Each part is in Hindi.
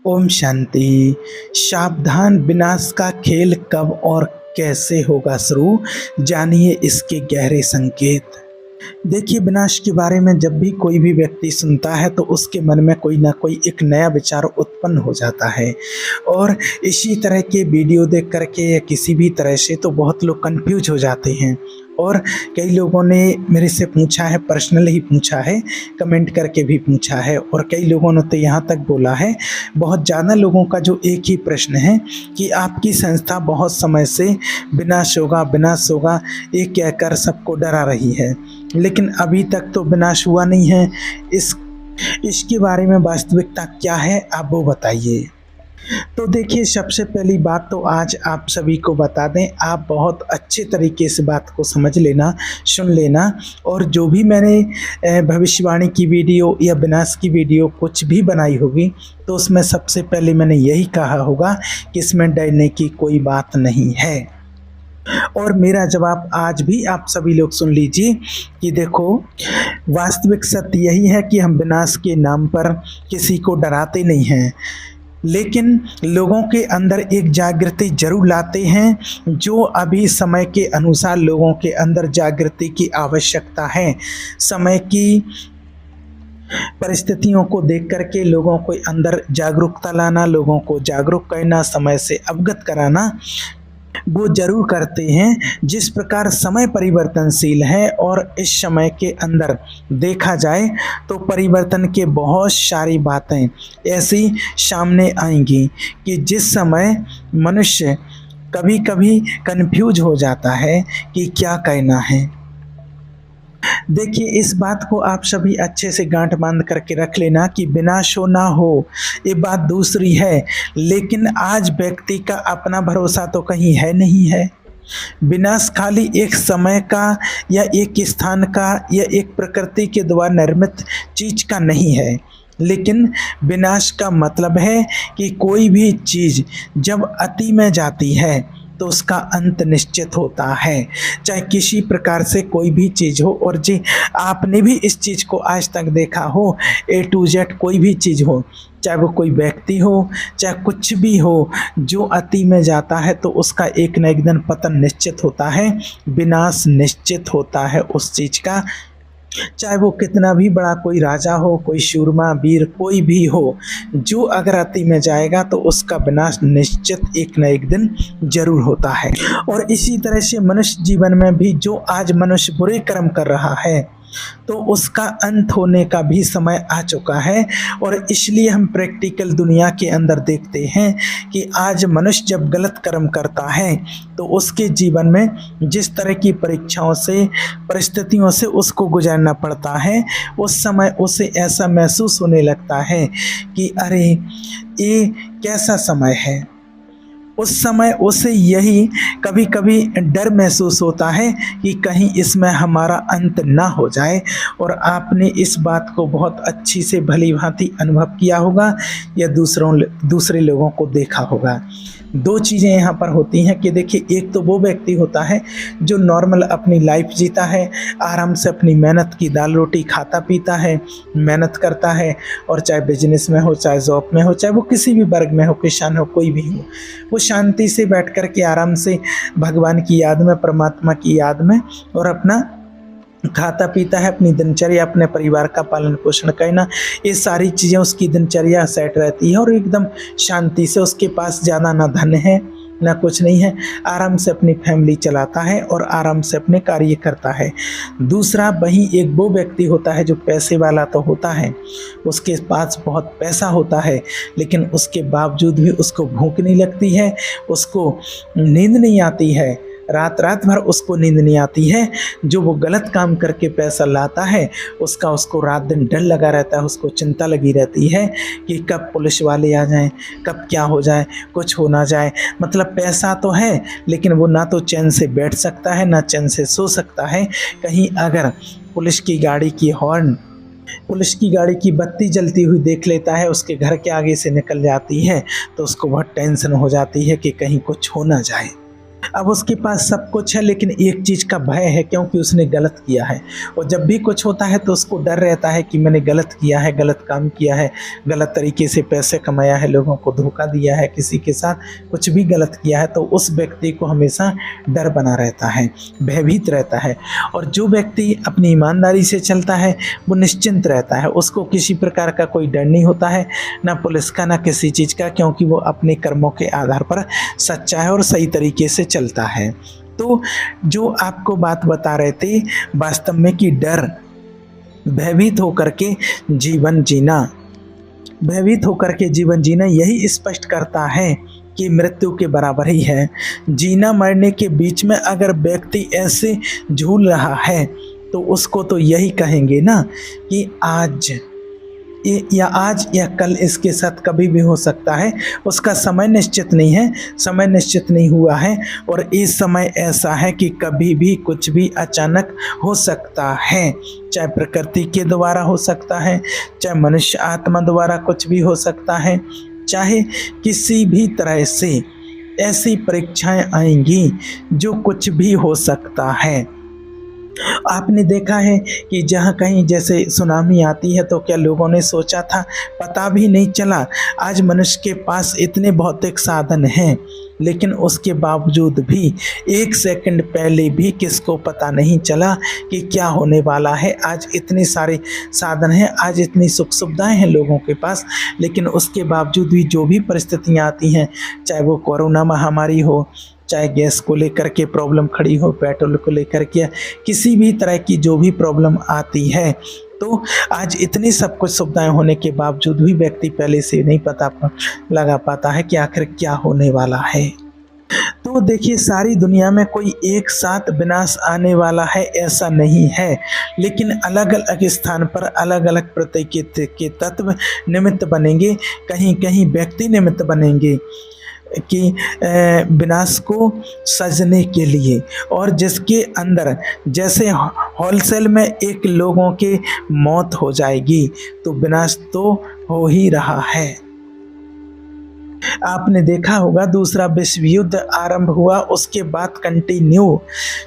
ओम शांति। सावधान, विनाश का खेल कब और कैसे होगा शुरू, जानिए इसके गहरे संकेत। देखिए, विनाश के बारे में जब भी कोई भी व्यक्ति सुनता है तो उसके मन में कोई ना कोई एक नया विचार उत्पन्न हो जाता है। और इसी तरह के वीडियो देख करके या किसी भी तरह से तो बहुत लोग कंफ्यूज हो जाते हैं। और कई लोगों ने मेरे से पूछा है, पर्सनल ही पूछा है, कमेंट करके भी पूछा है, और कई लोगों ने तो यहाँ तक बोला है, बहुत ज़्यादा लोगों का जो एक ही प्रश्न है कि आपकी संस्था बहुत समय से विनाश होगा विनाश होगा ये कहकर सबको डरा रही है, लेकिन अभी तक तो विनाश हुआ नहीं है। इसके बारे में वास्तविकता क्या है, आप वो बताइए। तो देखिए, सबसे पहली बात तो आज आप सभी को बता दें, आप बहुत अच्छे तरीके से बात को समझ लेना, सुन लेना। और जो भी मैंने भविष्यवाणी की वीडियो या विनाश की वीडियो कुछ भी बनाई होगी तो उसमें सबसे पहले मैंने यही कहा होगा कि इसमें डरने की कोई बात नहीं है। और मेरा जवाब आज भी आप सभी लोग सुन लीजिए कि देखो, वास्तविक सत्य यही है कि हम विनाश के नाम पर किसी को डराते नहीं हैं, लेकिन लोगों के अंदर एक जागृति जरूर लाते हैं। जो अभी समय के अनुसार लोगों के अंदर जागृति की आवश्यकता है, समय की परिस्थितियों को देख करके लोगों को अंदर जागरूकता लाना, लोगों को जागरूक करना, समय से अवगत कराना, वो जरूर करते हैं। जिस प्रकार समय परिवर्तनशील है और इस समय के अंदर देखा जाए तो परिवर्तन के बहुत सारी बातें ऐसी सामने आएंगी कि जिस समय मनुष्य कभी कभी कंफ्यूज हो जाता है कि क्या कहना है। देखिए, इस बात को आप सभी अच्छे से गांठ बांध करके रख लेना कि विनाश हो ना हो ये बात दूसरी है, लेकिन आज व्यक्ति का अपना भरोसा तो कहीं है नहीं है। विनाश खाली एक समय का या एक स्थान का या एक प्रकृति के द्वारा निर्मित चीज का नहीं है, लेकिन विनाश का मतलब है कि कोई भी चीज जब अति में जाती है तो उसका अंत निश्चित होता है। चाहे किसी प्रकार से कोई भी चीज़ हो, और जी आपने भी इस चीज़ को आज तक देखा हो, A to Z कोई भी चीज़ हो, चाहे वो कोई व्यक्ति हो, चाहे कुछ भी हो, जो अति में जाता है तो उसका एक न एक दिन पतन निश्चित होता है, विनाश निश्चित होता है उस चीज़ का। चाहे वो कितना भी बड़ा कोई राजा हो, कोई शूरमा वीर कोई भी हो, जो अगर अति में जाएगा तो उसका विनाश निश्चित एक न एक दिन जरूर होता है। और इसी तरह से मनुष्य जीवन में भी जो आज मनुष्य बुरे कर्म कर रहा है तो उसका अंत होने का भी समय आ चुका है। और इसलिए हम प्रैक्टिकल दुनिया के अंदर देखते हैं कि आज मनुष्य जब गलत कर्म करता है तो उसके जीवन में जिस तरह की परीक्षाओं से, परिस्थितियों से उसको गुजरना पड़ता है, उस समय उसे ऐसा महसूस होने लगता है कि अरे ये कैसा समय है। उस समय उसे यही कभी कभी डर महसूस होता है कि कहीं इसमें हमारा अंत ना हो जाए। और आपने इस बात को बहुत अच्छी से भली भांति अनुभव किया होगा या दूसरे लोगों को देखा होगा। दो चीज़ें यहाँ पर होती हैं कि देखिए, एक तो वो व्यक्ति होता है जो नॉर्मल अपनी लाइफ जीता है, आराम से अपनी मेहनत की दाल रोटी खाता पीता है, मेहनत करता है, और चाहे बिजनेस में हो, चाहे जॉब में हो, चाहे वो किसी भी वर्ग में हो, किसान हो, कोई भी हो, वो शांति से बैठ कर के आराम से भगवान की याद में, परमात्मा की याद में, और अपना खाता पीता है, अपनी दिनचर्या, अपने परिवार का पालन पोषण करना, ये सारी चीज़ें उसकी दिनचर्या सेट रहती है और एकदम शांति से, उसके पास ज़्यादा ना धन है ना कुछ नहीं है, आराम से अपनी फैमिली चलाता है और आराम से अपने कार्य करता है। दूसरा, वहीं एक वो व्यक्ति होता है जो पैसे वाला तो होता है, उसके पास बहुत पैसा होता है, लेकिन उसके बावजूद भी उसको भूख नहीं लगती है, उसको नींद नहीं आती है, रात भर उसको नींद नहीं आती है। जो वो गलत काम करके पैसा लाता है उसको रात दिन डर लगा रहता है, उसको चिंता लगी रहती है कि कब पुलिस वाले आ जाएं, कब क्या हो जाए, कुछ हो ना जाए। मतलब पैसा तो है लेकिन वो ना तो चैन से बैठ सकता है ना चैन से सो सकता है। कहीं अगर पुलिस की गाड़ी की बत्ती जलती हुई देख लेता है, उसके घर के आगे से निकल जाती है, तो उसको बहुत टेंशन हो जाती है कि कहीं कुछ हो ना जाए। अब उसके पास सब कुछ है लेकिन एक चीज़ का भय है, क्योंकि उसने गलत किया है। और जब भी कुछ होता है तो उसको डर रहता है कि मैंने गलत किया है, गलत काम किया है, गलत तरीके से पैसे कमाया है, लोगों को धोखा दिया है, किसी के साथ कुछ भी गलत किया है, तो उस व्यक्ति को हमेशा डर बना रहता है, भयभीत रहता है। और जो व्यक्ति अपनी ईमानदारी से चलता है वो निश्चिंत रहता है, उसको किसी प्रकार का कोई डर नहीं होता है, ना पुलिस का ना किसी चीज़ का, क्योंकि वो अपने कर्मों के आधार पर सच्चा है और सही तरीके से चलता है। तो जो आपको बात बता रहे थे वास्तव में कि डर, भयभीत होकर के जीवन जीना, भयभीत होकर के जीवन जीना यही स्पष्ट करता है कि मृत्यु के बराबर ही है। जीना मरने के बीच में अगर व्यक्ति ऐसे झूल रहा है तो उसको तो यही कहेंगे ना कि आज या कल इसके साथ कभी भी हो सकता है। उसका समय निश्चित नहीं है, समय निश्चित नहीं हुआ है, और इस समय ऐसा है कि कभी भी कुछ भी अचानक हो सकता है। चाहे प्रकृति के द्वारा हो सकता है, चाहे मनुष्य आत्मा द्वारा कुछ भी हो सकता है, चाहे किसी भी तरह से ऐसी परीक्षाएं आएंगी जो कुछ भी हो सकता है। आपने देखा है कि जहाँ कहीं जैसे सुनामी आती है तो क्या लोगों ने सोचा था, पता भी नहीं चला। आज मनुष्य के पास इतने भौतिक साधन हैं, लेकिन उसके बावजूद भी एक सेकंड पहले भी किसको पता नहीं चला कि क्या होने वाला है। आज इतने सारे साधन हैं, आज इतनी सुख सुविधाएं हैं लोगों के पास, लेकिन उसके बावजूद भी जो भी परिस्थितियां आती हैं, चाहे वो कोरोना महामारी हो, चाहे गैस को लेकर के प्रॉब्लम खड़ी हो, पेट्रोल को लेकर के, किसी भी तरह की जो भी प्रॉब्लम आती है, तो आज इतनी सब कुछ सुविधाएं होने के बावजूद भी व्यक्ति पहले से नहीं पता लगा पाता है कि आखिर क्या होने वाला है। तो देखिए, सारी दुनिया में कोई एक साथ विनाश आने वाला है ऐसा नहीं है, लेकिन अलग अलग स्थान पर अलग अलग प्रकृति के तत्व निमित्त बनेंगे, कहीं कहीं व्यक्ति निमित्त बनेंगे कि विनाश को सजने के लिए, और जिसके अंदर जैसे होलसेल में एक लोगों के मौत हो जाएगी तो विनाश तो हो ही रहा है। आपने देखा होगा दूसरा विश्व युद्ध आरंभ हुआ, उसके बाद कंटिन्यू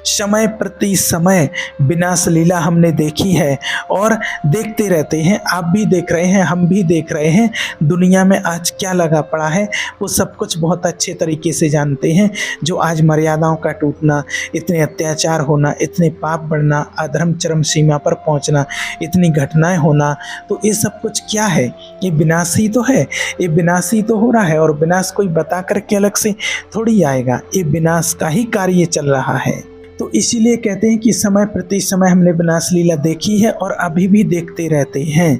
समय प्रति समय विनाश लीला हमने देखी है और देखते रहते हैं। आप भी देख रहे हैं, हम भी देख रहे हैं। दुनिया में आज क्या लगा पड़ा है वो सब कुछ बहुत अच्छे तरीके से जानते हैं। जो आज मर्यादाओं का टूटना, इतने अत्याचार होना, इतने पाप बढ़ना, अधर्म चरम सीमा पर पहुंचना, इतनी घटनाएं होना, तो ये सब कुछ क्या है? ये विनाश ही तो है, ये विनाश ही तो हो रहा है। और विनाश कोई बता करके अलग से थोड़ी आएगा, ये विनाश का ही कार्य चल रहा है। तो इसीलिए कहते हैं कि समय प्रति समय हमने विनाश लीला देखी है और अभी भी देखते रहते हैं।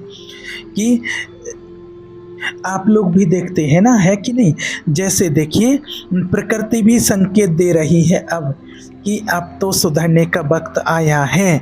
कि आप लोग भी देखते हैं ना, है कि नहीं? जैसे देखिए, प्रकृति भी संकेत दे रही है अब कि अब तो सुधरने का वक्त आया है,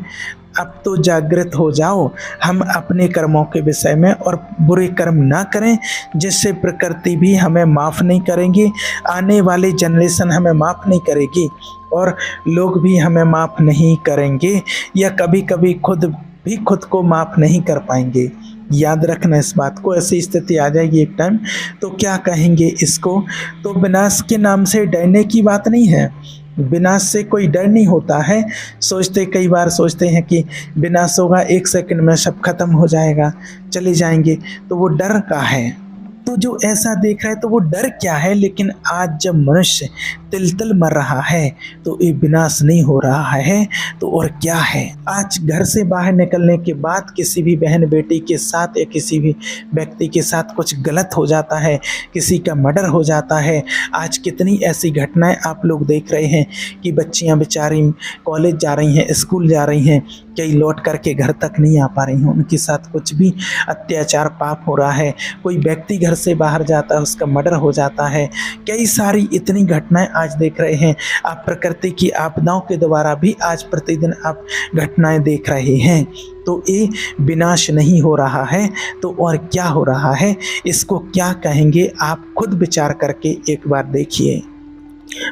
अब तो जागृत हो जाओ। हम अपने कर्मों के विषय में और बुरे कर्म ना करें, जिससे प्रकृति भी हमें माफ़ नहीं करेंगी, आने वाली जनरेशन हमें माफ़ नहीं करेगी और लोग भी हमें माफ़ नहीं करेंगे, या कभी कभी खुद भी खुद को माफ़ नहीं कर पाएंगे। याद रखना इस बात को। ऐसी स्थिति आ जाएगी एक टाइम तो क्या कहेंगे इसको? तो विनाश के नाम से डरने की बात नहीं है। विनाश से कोई डर नहीं होता है। कई बार सोचते हैं कि विनाश होगा, एक सेकंड में सब खत्म हो जाएगा, चले जाएंगे, तो वो डर का है। तो जो ऐसा देख रहा है तो वो डर क्या है? लेकिन आज जब मनुष्य तिल तिल मर रहा है तो ये विनाश नहीं हो रहा है तो और क्या है? आज घर से बाहर निकलने के बाद किसी भी बहन बेटी के साथ या किसी भी व्यक्ति के साथ कुछ गलत हो जाता है, किसी का मर्डर हो जाता है। आज कितनी ऐसी घटनाएं आप लोग देख रहे हैं कि बच्चियां बेचारी कॉलेज जा रही हैं, स्कूल जा रही हैं, कई लौट करके घर तक नहीं आ पा रही हैं, उनके साथ कुछ भी अत्याचार पाप हो रहा है। कोई व्यक्ति घर से बाहर जाता है, उसका मर्डर हो जाता है। कई सारी इतनी घटनाएं आज देख रहे हैं। आप प्रकृति की आपदाओं के द्वारा भी आज प्रतिदिन आप घटनाएं देख रहे हैं। तो ये विनाश नहीं हो रहा है तो और क्या हो रहा है? इसको क्या कहेंगे? आप खुद विचार करके एक बार देखिए।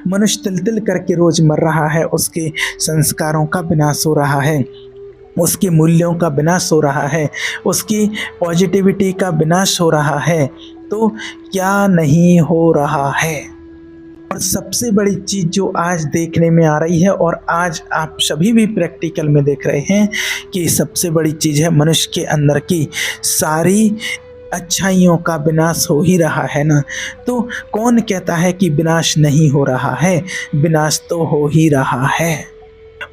मनुष्य तिल तिल करके रोज मर रहा है, उसके संस्कारों का विनाश हो रहा है, उसके मूल्यों का विनाश हो रहा है, उसकी पॉजिटिविटी का विनाश हो रहा है। तो क्या नहीं हो रहा है? और सबसे बड़ी चीज़ जो आज देखने में आ रही है और आज आप सभी भी प्रैक्टिकल में देख रहे हैं कि सबसे बड़ी चीज़ है मनुष्य के अंदर की सारी अच्छाइयों का विनाश हो ही रहा है ना। तो कौन कहता है कि विनाश नहीं हो रहा है? विनाश तो हो ही रहा है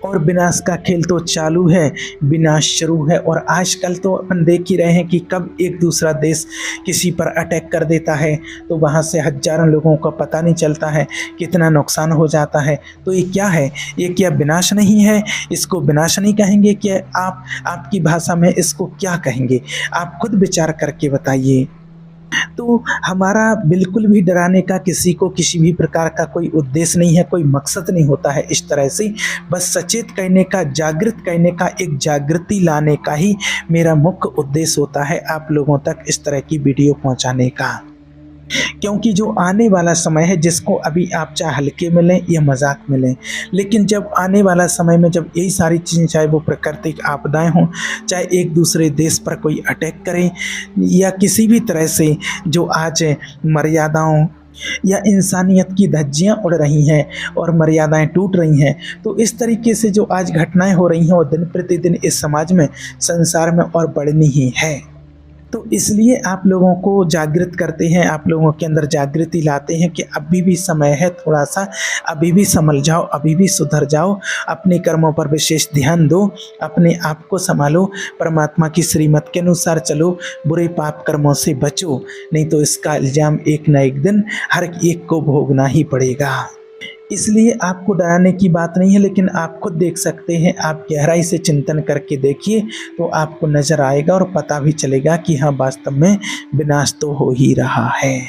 और विनाश का खेल तो चालू है, विनाश शुरू है। और आजकल तो अपन देख ही रहे हैं कि कब एक दूसरा देश किसी पर अटैक कर देता है तो वहाँ से हज़ारों लोगों का पता नहीं चलता है, कितना नुकसान हो जाता है। तो ये क्या है? ये क्या विनाश नहीं है? इसको विनाश नहीं कहेंगे कि आप आपकी भाषा में इसको क्या कहेंगे? आप खुद विचार करके बताइए। तो हमारा बिल्कुल भी डराने का किसी को किसी भी प्रकार का कोई उद्देश्य नहीं है, कोई मकसद नहीं होता है इस तरह से। बस सचेत करने का, जागृत करने का, एक जागृति लाने का ही मेरा मुख्य उद्देश्य होता है आप लोगों तक इस तरह की वीडियो पहुंचाने का। क्योंकि जो आने वाला समय है, जिसको अभी आप चाहे हल्के में लें या मजाक में लें, लेकिन जब आने वाला समय में जब यही सारी चीज़ें, चाहे वो प्राकृतिक आपदाएं हों, चाहे एक दूसरे देश पर कोई अटैक करे या किसी भी तरह से जो आज मर्यादाओं या इंसानियत की धज्जियां उड़ रही हैं और मर्यादाएं टूट रही हैं, तो इस तरीके से जो आज घटनाएं हो रही हैं और दिन प्रतिदिन इस समाज में, संसार में और बढ़नी ही है। तो इसलिए आप लोगों को जागृत करते हैं, आप लोगों के अंदर जागृति लाते हैं कि अभी भी समय है थोड़ा सा, अभी भी संभल जाओ, अभी भी सुधर जाओ, अपने कर्मों पर विशेष ध्यान दो, अपने आप को संभालो, परमात्मा की श्रीमत के अनुसार चलो, बुरे पाप कर्मों से बचो, नहीं तो इसका इल्ज़ाम एक न एक दिन हर एक को भोगना ही पड़ेगा। इसलिए आपको डराने की बात नहीं है, लेकिन आप खुद देख सकते हैं, आप गहराई से चिंतन करके देखिए तो आपको नज़र आएगा और पता भी चलेगा कि हाँ, वास्तव में विनाश तो हो ही रहा है।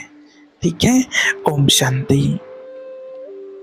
ठीक है। ओम शांति।